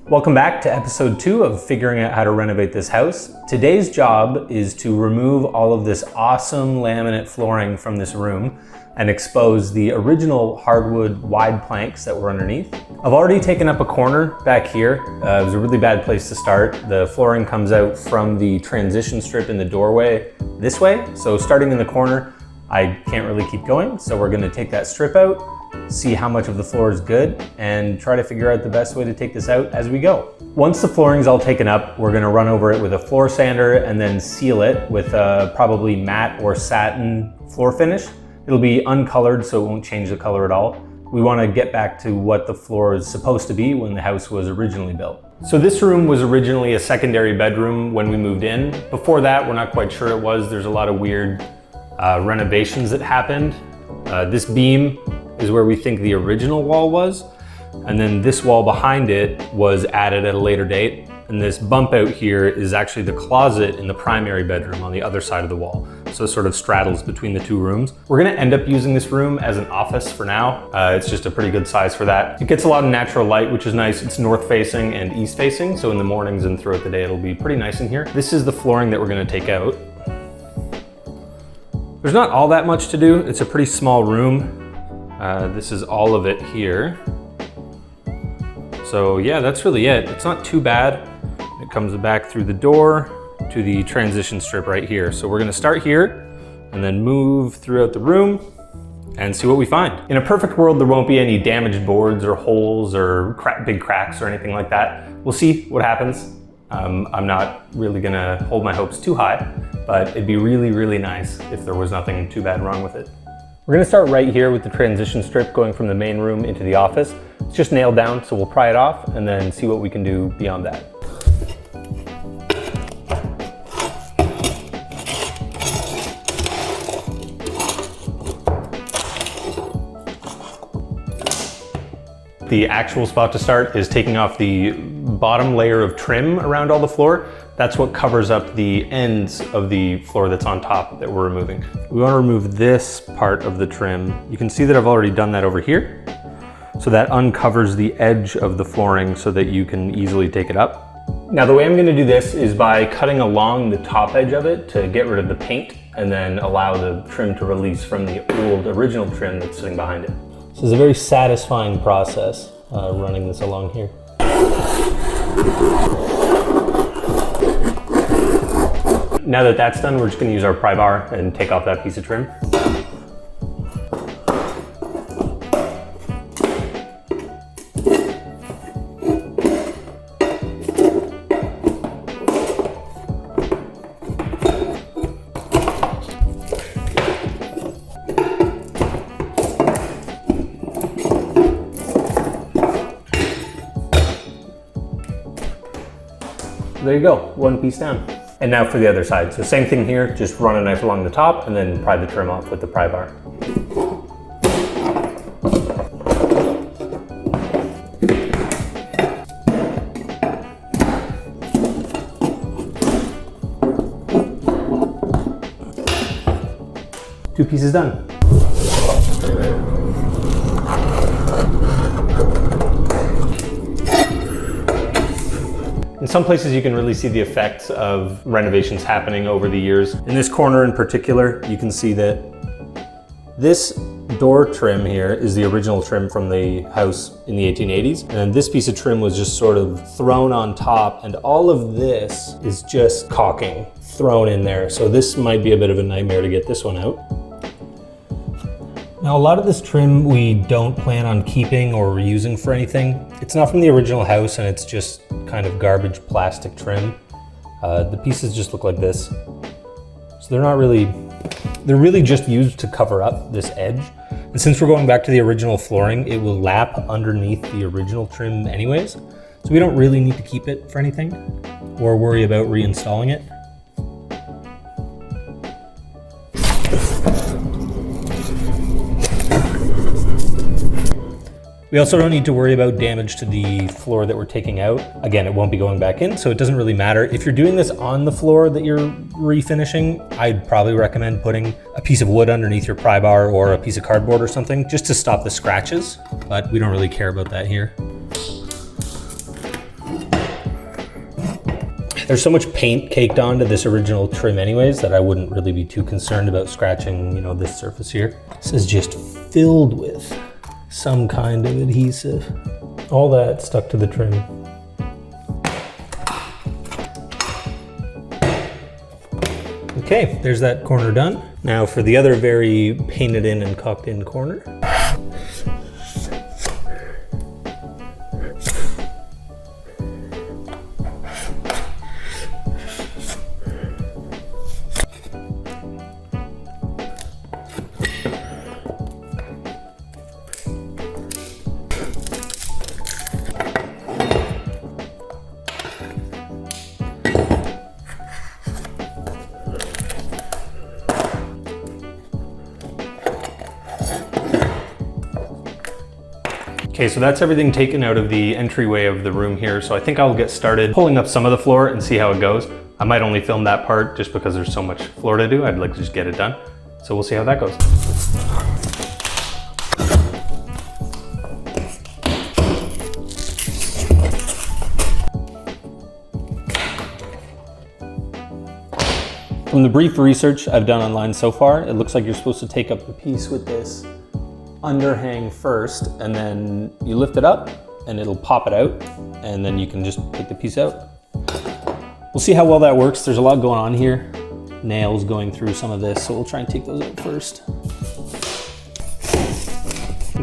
Welcome back to episode 2 of figuring out how to renovate this house. Today's job is to remove all of this awesome laminate flooring from this room and expose the original hardwood wide planks that were underneath. I've already taken up a corner back here. It was a really bad place to start. The flooring comes out from the transition strip in the doorway this way. So starting in the corner, I can't really keep going. So we're gonna take that strip out, see how much of the floor is good, and try to figure out the best way to take this out as we go. Once the flooring's all taken up, we're gonna run over it with a floor sander and then seal it with a probably matte or satin floor finish. It'll be uncolored, so it won't change the color at all. We wanna get back to what the floor is supposed to be when the house was originally built. So this room was originally a secondary bedroom when we moved in. Before that, we're not quite sure it was. There's a lot of weird renovations that happened. This beam is where we think the original wall was. And then this wall behind it was added at a later date. And this bump out here is actually the closet in the primary bedroom on the other side of the wall. So it sort of straddles between the two rooms. We're gonna end up using this room as an office for now. It's just a pretty good size for that. It gets a lot of natural light, which is nice. It's north facing and east facing. So in the mornings and throughout the day, it'll be pretty nice in here. This is the flooring that we're gonna take out. There's not all that much to do. It's a pretty small room. This is all of it here. So yeah, that's really it. It's not too bad. It comes back through the door to the transition strip right here. So we're gonna start here and then move throughout the room and see what we find. In a perfect world, there won't be any damaged boards or holes or big cracks or anything like that. We'll see what happens. I'm not really gonna hold my hopes too high, but it'd be really, really nice if there was nothing too bad wrong with it. We're gonna start right here with the transition strip going from the main room into the office. It's just nailed down, so we'll pry it off and then see what we can do beyond that. The actual spot to start is taking off the bottom layer of trim around all the floor. That's what covers up the ends of the floor that's on top that we're removing. We want to remove this part of the trim. You can see that I've already done that over here. So that uncovers the edge of the flooring so that you can easily take it up. Now the way I'm going to do this is by cutting along the top edge of it to get rid of the paint and then allow the trim to release from the old original trim that's sitting behind it. This is a very satisfying process running this along here. Now that that's done, we're just going to use our pry bar and take off that piece of trim. There you go, one piece down. And now for the other side. So same thing here, just run a knife along the top and then pry the trim off with the pry bar. Two pieces done. In some places you can really see the effects of renovations happening over the years. In this corner in particular, you can see that this door trim here is the original trim from the house in the 1880s. And then this piece of trim was just sort of thrown on top, and all of this is just caulking thrown in there. So this might be a bit of a nightmare to get this one out. Now a lot of this trim we don't plan on keeping or reusing for anything. It's not from the original house and it's just kind of garbage plastic trim. The pieces just look like this. So they're really just used to cover up this edge. And since we're going back to the original flooring, it will lap underneath the original trim anyways. So we don't really need to keep it for anything or worry about reinstalling it. We also don't need to worry about damage to the floor that we're taking out. Again, it won't be going back in, so it doesn't really matter. If you're doing this on the floor that you're refinishing, I'd probably recommend putting a piece of wood underneath your pry bar or a piece of cardboard or something, just to stop the scratches, but we don't really care about that here. There's so much paint caked onto this original trim anyways that I wouldn't really be too concerned about scratching, you know, this surface here. This is just filled with some kind of adhesive. All that stuck to the trim. Okay, there's that corner done. Now for the other very painted in and caulked in corner. Okay, so that's everything taken out of the entryway of the room here. So I think I'll get started pulling up some of the floor and see how it goes. I might only film that part just because there's so much floor to do. I'd like to just get it done. So we'll see how that goes. From the brief research I've done online so far, it looks like you're supposed to take up the piece with this underhang first, and then you lift it up and it'll pop it out, and then you can just take the piece out. We'll see how well that works. There's a lot going on here. Nails going through some of this, so we'll try and take those out first.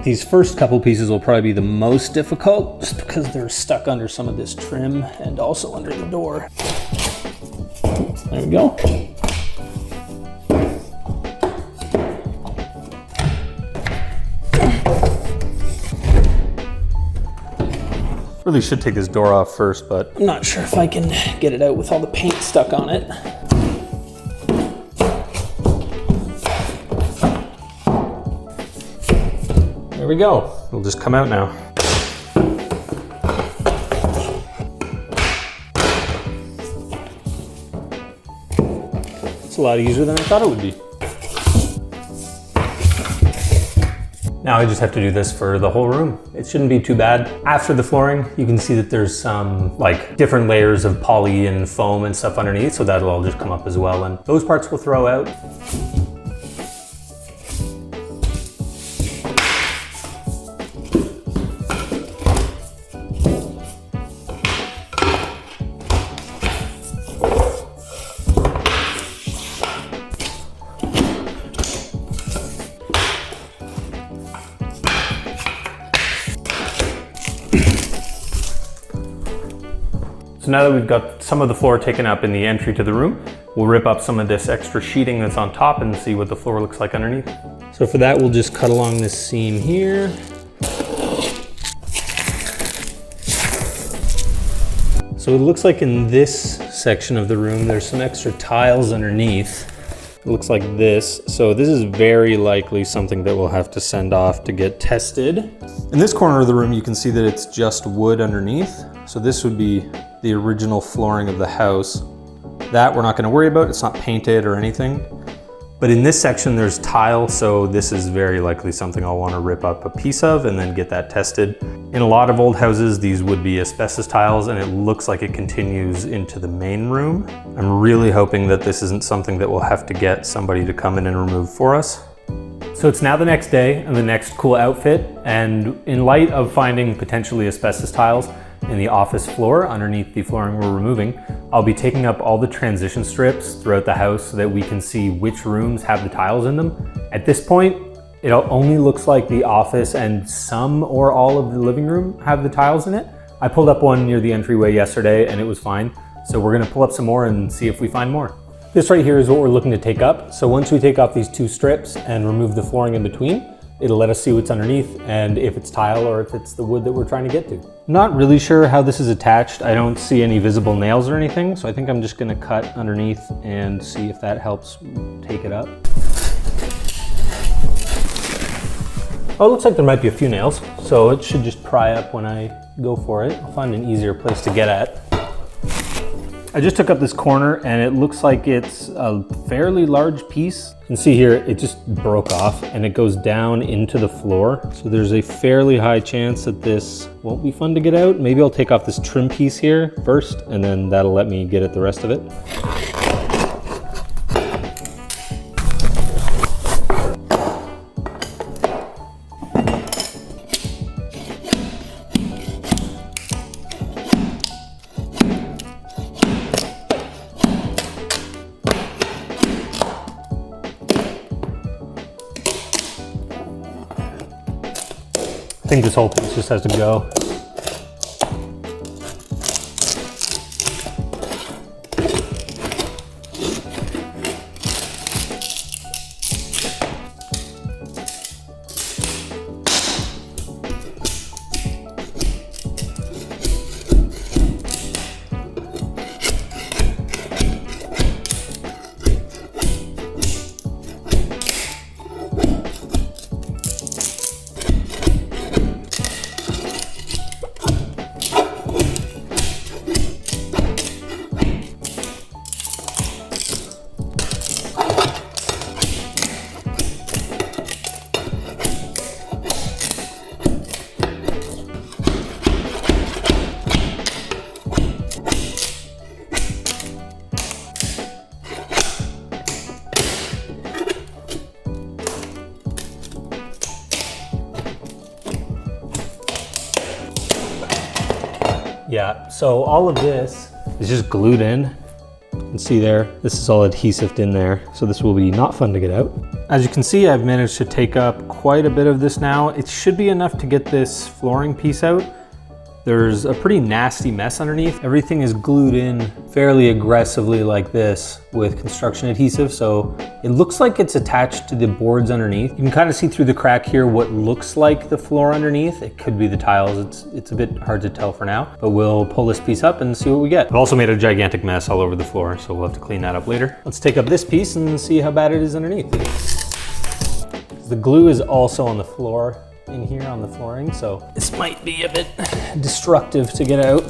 These first couple pieces will probably be the most difficult just because they're stuck under some of this trim and also under the door. There we go. Really should take this door off first, but I'm not sure if I can get it out with all the paint stuck on it. There we go. It'll just come out now. It's a lot easier than I thought it would be. Now I just have to do this for the whole room. It shouldn't be too bad. After the flooring, you can see that there's some like different layers of poly and foam and stuff underneath, so that'll all just come up as well. And those parts we'll throw out. So now that we've got some of the floor taken up in the entry to the room, we'll rip up some of this extra sheeting that's on top and see what the floor looks like underneath. So for that, we'll just cut along this seam here. So it looks like in this section of the room, there's some extra tiles underneath. It looks like this. So this is very likely something that we'll have to send off to get tested. In this corner of the room, you can see that it's just wood underneath. So this would be the original flooring of the house. That we're not going to worry about. It's not painted or anything. But in this section, there's tile. So this is very likely something I'll want to rip up a piece of and then get that tested. In a lot of old houses, these would be asbestos tiles, and it looks like it continues into the main room. I'm really hoping that this isn't something that we'll have to get somebody to come in and remove for us. So it's now the next day and the next cool outfit. And in light of finding potentially asbestos tiles in the office floor underneath the flooring we're removing, I'll be taking up all the transition strips throughout the house so that we can see which rooms have the tiles in them. At this point, it only looks like the office and some or all of the living room have the tiles in it. I pulled up one near the entryway yesterday and it was fine. So we're gonna pull up some more and see if we find more. This right here is what we're looking to take up. So once we take off these two strips and remove the flooring in between, it'll let us see what's underneath and if it's tile or if it's the wood that we're trying to get to. Not really sure how this is attached. I don't see any visible nails or anything, so I think I'm just gonna cut underneath and see if that helps take it up. Oh, it looks like there might be a few nails, so it should just pry up when I go for it. I'll find an easier place to get at. I just took up this corner and it looks like it's a fairly large piece. You can see here, it just broke off and it goes down into the floor. So there's a fairly high chance that this won't be fun to get out. Maybe I'll take off this trim piece here first and then that'll let me get at the rest of it. I think this whole piece just has to go. Yeah, so all of this is just glued in. You can see there, this is all adhesived in there. So this will be not fun to get out. As you can see, I've managed to take up quite a bit of this now. It should be enough to get this flooring piece out. There's a pretty nasty mess underneath. Everything is glued in fairly aggressively like this with construction adhesive. So it looks like it's attached to the boards underneath. You can kind of see through the crack here what looks like the floor underneath. It could be the tiles. It's a bit hard to tell for now, but we'll pull this piece up and see what we get. I've also made a gigantic mess all over the floor, so we'll have to clean that up later. Let's take up this piece and see how bad it is underneath. The glue is also on the floor in here on the flooring, so this might be a bit destructive to get out.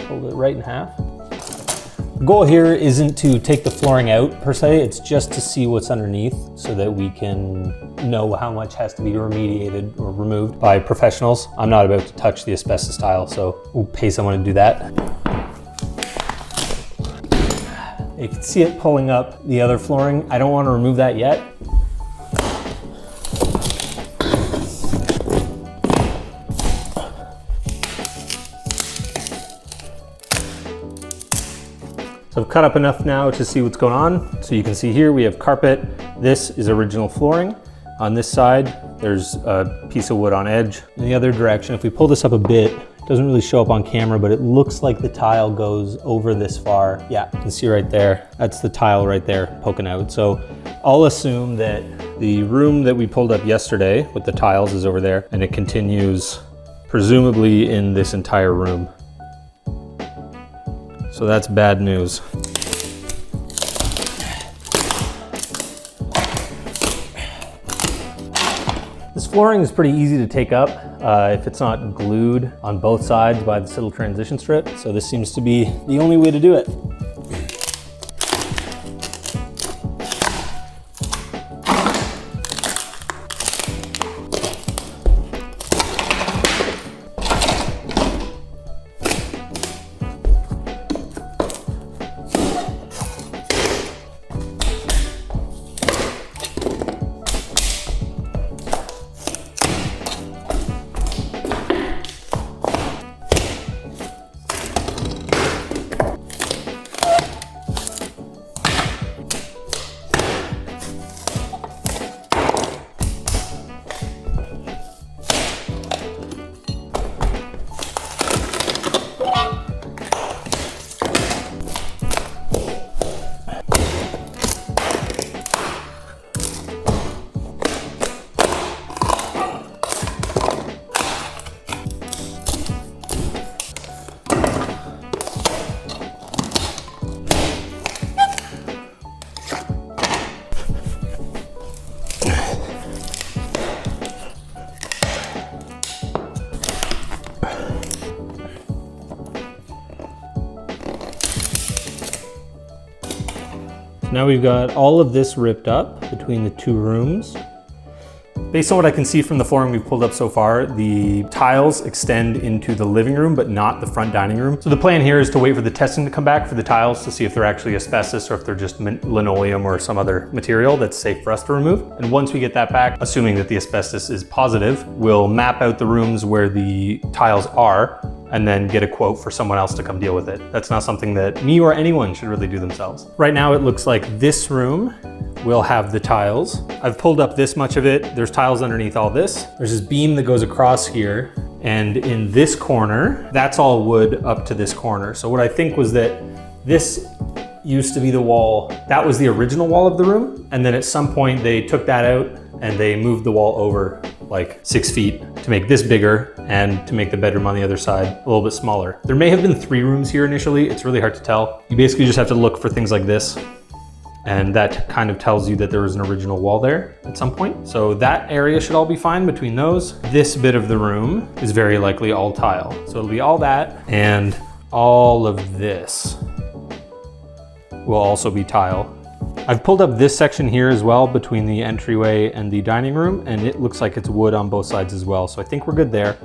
Hold it right in half. The goal here isn't to take the flooring out per se, it's just to see what's underneath so that we can know how much has to be remediated or removed by professionals. I'm not about to touch the asbestos tile, so we'll pay someone to do that. You can see it pulling up the other flooring. I don't want to remove that yet. So I've cut up enough now to see what's going on. So you can see here we have carpet. This is original flooring. On this side, there's a piece of wood on edge. In the other direction, if we pull this up a bit, it doesn't really show up on camera, but it looks like the tile goes over this far. Yeah, you can see right there. That's the tile right there poking out. So I'll assume that the room that we pulled up yesterday with the tiles is over there, and it continues presumably in this entire room. So that's bad news. This flooring is pretty easy to take up if it's not glued on both sides by this little transition strip. So this seems to be the only way to do it. So now we've got all of this ripped up between the two rooms. Based on what I can see from the flooring we've pulled up so far, the tiles extend into the living room, but not the front dining room. So the plan here is to wait for the testing to come back for the tiles to see if they're actually asbestos or if they're just linoleum or some other material that's safe for us to remove. And once we get that back, assuming that the asbestos is positive, we'll map out the rooms where the tiles are and then get a quote for someone else to come deal with it. That's not something that me or anyone should really do themselves. Right now it looks like this room will have the tiles. I've pulled up this much of it. There's tiles underneath all this. There's this beam that goes across here. And in this corner, that's all wood up to this corner. So what I think was that this used to be the wall. That was the original wall of the room. And then at some point they took that out and they moved the wall over like 6 feet to make this bigger and to make the bedroom on the other side a little bit smaller. There may have been 3 rooms here initially. It's really hard to tell. You basically just have to look for things like this. And that kind of tells you that there was an original wall there at some point. So that area should all be fine between those. This bit of the room is very likely all tile. So it'll be all that and all of this will also be tile. I've pulled up this section here as well between the entryway and the dining room, and it looks like it's wood on both sides as well. So I think we're good there.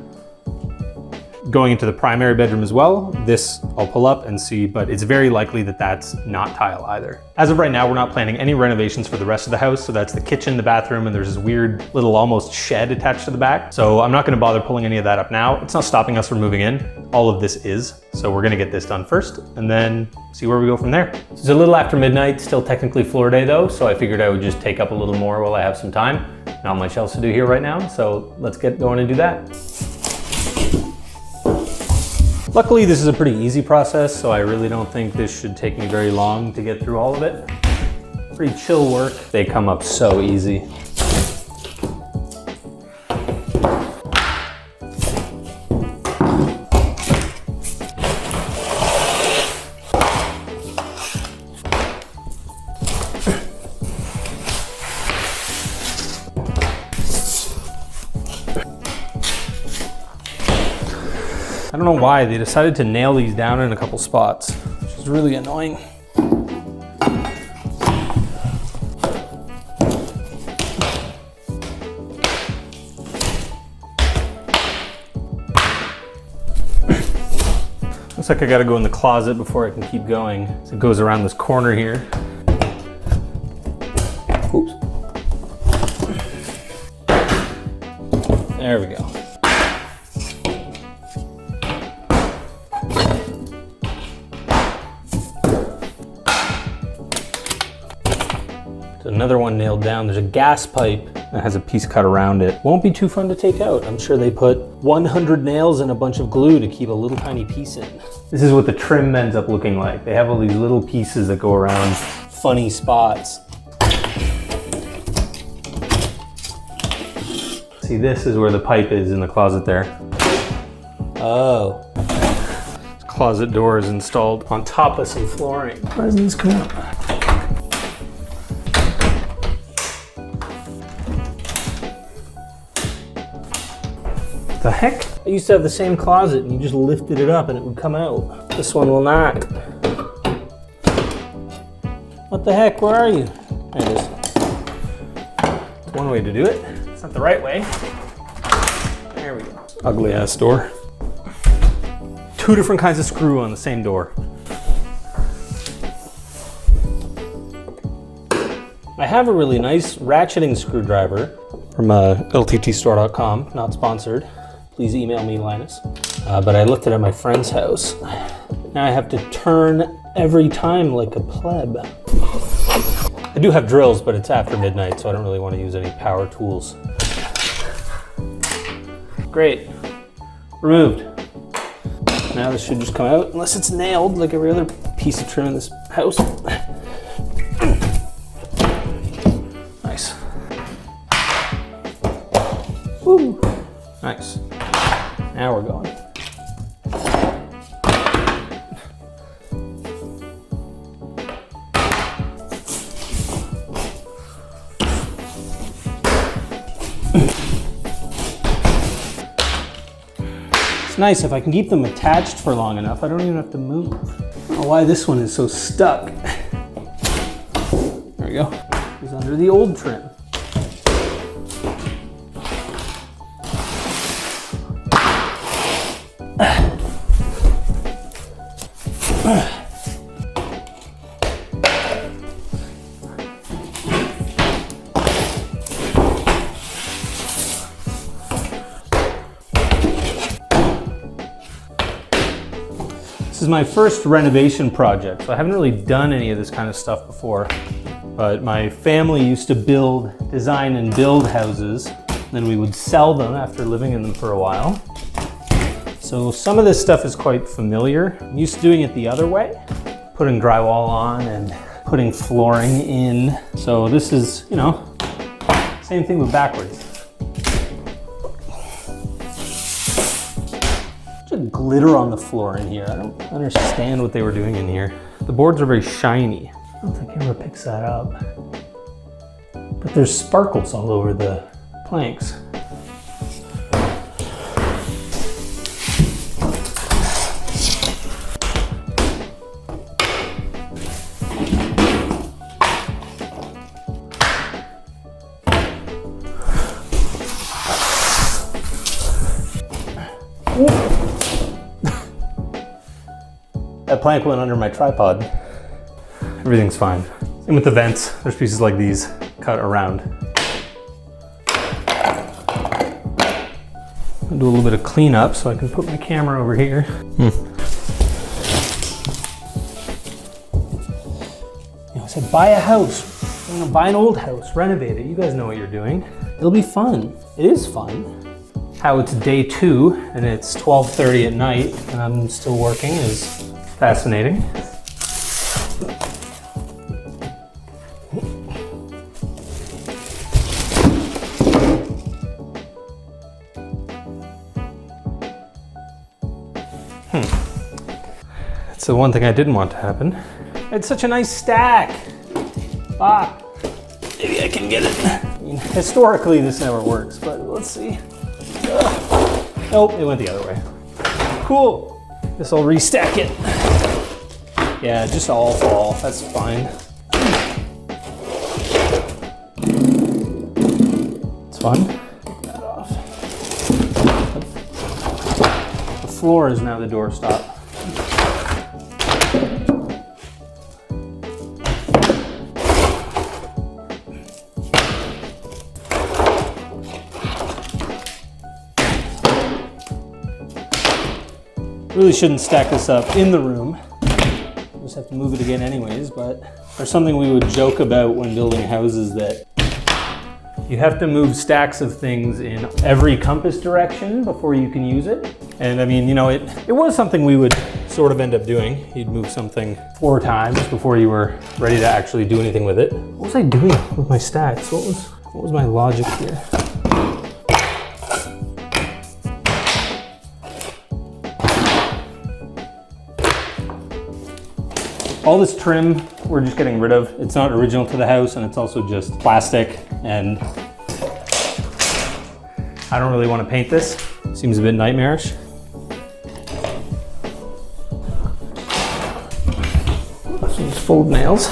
Going into the primary bedroom as well, this I'll pull up and see, but it's very likely that that's not tile either. As of right now, we're not planning any renovations for the rest of the house. So that's the kitchen, the bathroom, and there's this weird little almost shed attached to the back. So I'm not gonna bother pulling any of that up now. It's not stopping us from moving in. All of this is. So we're gonna get this done first and then see where we go from there. It's a little after midnight, still technically floor day though. So I figured I would just take up a little more while I have some time. Not much else to do here right now. So let's get going and do that. Luckily, this is a pretty easy process, so I really don't think this should take me very long to get through all of it. Pretty chill work. They come up so easy. I don't know why they decided to nail these down in a couple spots, which is really annoying. Looks like I gotta go in the closet before I can keep going. So it goes around this corner here. Oops. There we go. Another one nailed down. There's a gas pipe that has a piece cut around it. Won't be too fun to take out. I'm sure they put 100 nails and a bunch of glue to keep a little tiny piece in. This is what the trim ends up looking like. They have all these little pieces that go around funny spots. See, this is where the pipe is in the closet there. Oh. This closet door is installed on top of some flooring. Why doesn't this come out? The heck? I used to have the same closet and you just lifted it up and it would come out. This one will not. What the heck? Where are you? There it is. It's one way to do it. It's not the right way. There we go. Ugly ass door. 2 different kinds of screw on the same door. I have a really nice ratcheting screwdriver from lttstore.com, not sponsored. Please email me, Linus. But I left it at my friend's house. Now I have to turn every time like a pleb. I do have drills, but it's after midnight, so I don't really want to use any power tools. Great. Removed. Now this should just come out, unless it's nailed like every other piece of trim in this house. Nice. Woo. Nice. Now we're going. It's nice if I can keep them attached for long enough, I don't even have to move. I don't know why this one is so stuck. we go. It's under the old trim. This is my first renovation project, so I haven't really done any of this kind of stuff before. But my family used to design and build houses, then we would sell them after living in them for a while. So some of this stuff is quite familiar. I'm used to doing it the other way, putting drywall on and putting flooring in. So this is, you know, same thing but backwards. Glitter on the floor in here. I don't understand what they were doing in here. The boards are very shiny. I don't think camera picks that up. But there's sparkles all over the planks. That plank went under my tripod. Everything's fine. Same with the vents. There's pieces like these cut around. I'll do a little bit of cleanup so I can put my camera over here. You know, I said buy a house. I'm gonna buy an old house, renovate it. You guys know what you're doing. It'll be fun. It is fun. How it's day 2 and it's 12:30 at night and I'm still working is fascinating. That's the one thing I didn't want to happen. It's such a nice stack. Maybe I can get it. I mean, historically this never works, but let's see. Nope, it went the other way. Cool. Guess I'll restack it. Yeah, just all fall. That's fine. It's fun. Take that off. The floor is now the doorstop. Really shouldn't stack this up in the room. We'll just have to move it again anyways, but there's something we would joke about when building houses that you have to move stacks of things in every compass direction before you can use it. And I mean, you know, it was something we would sort of end up doing. You'd move something 4 times before you were ready to actually do anything with it. What was I doing with my stacks? What was my logic here? All this trim we're just getting rid of. It's not original to the house and it's also just plastic, and I don't really want to paint this. Seems a bit nightmarish. So just fold nails.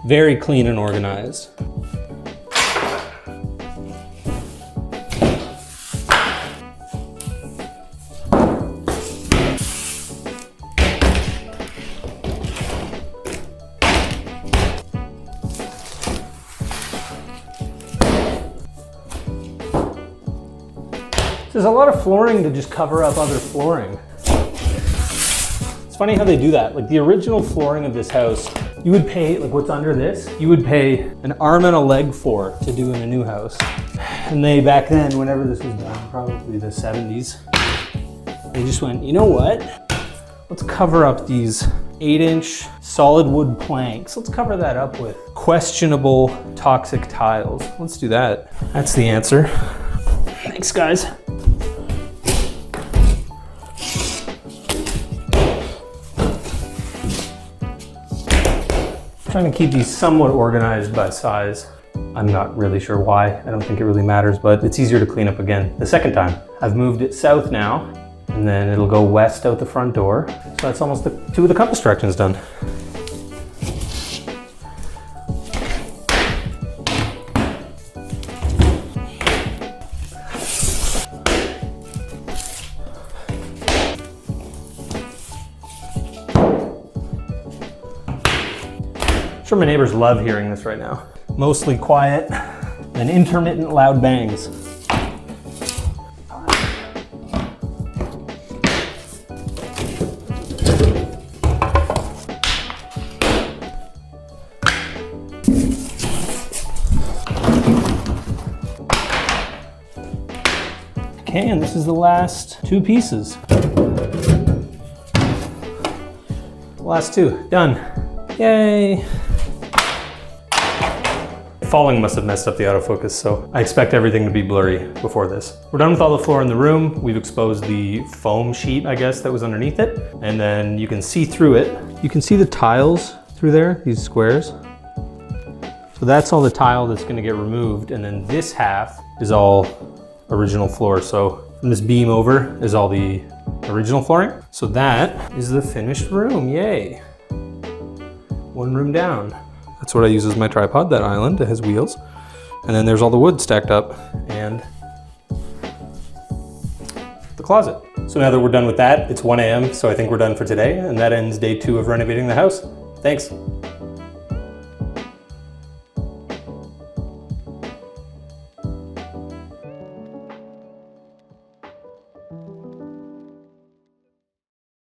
Very clean and organized. There's a lot of flooring to just cover up other flooring. It's funny how they do that. Like the original flooring of this house, you would pay, like what's under this, you would pay an arm and a leg for to do in a new house. And they, back then, whenever this was done, probably the 70s, they just went, you know what? Let's cover up these 8-inch solid wood planks. Let's cover that up with questionable toxic tiles. Let's do that. That's the answer. Thanks, guys. Trying to keep these somewhat organized by size. I'm not really sure why. I don't think it really matters, but it's easier to clean up again the second time. I've moved it south now, And then it'll go west out the front door. So that's almost two of the compass directions done. I'm sure my neighbors love hearing this right now. Mostly quiet and intermittent loud bangs. Okay, and this is the last two pieces. Last two, done. Yay. Falling must have messed up the autofocus, so I expect everything to be blurry before this. We're done with all the floor in the room. We've exposed the foam sheet, I guess, that was underneath it. And then you can see through it. You can see the tiles through there, these squares. So that's all the tile that's gonna get removed. And then this half is all original floor. So from this beam over is all the original flooring. So that is the finished room, yay. One room down. That's what I use as my tripod, that island. It has wheels. And then there's all the wood stacked up and the closet. So now that we're done with that, it's 1 a.m. So I think we're done for today. And that ends day 2 of renovating the house. Thanks.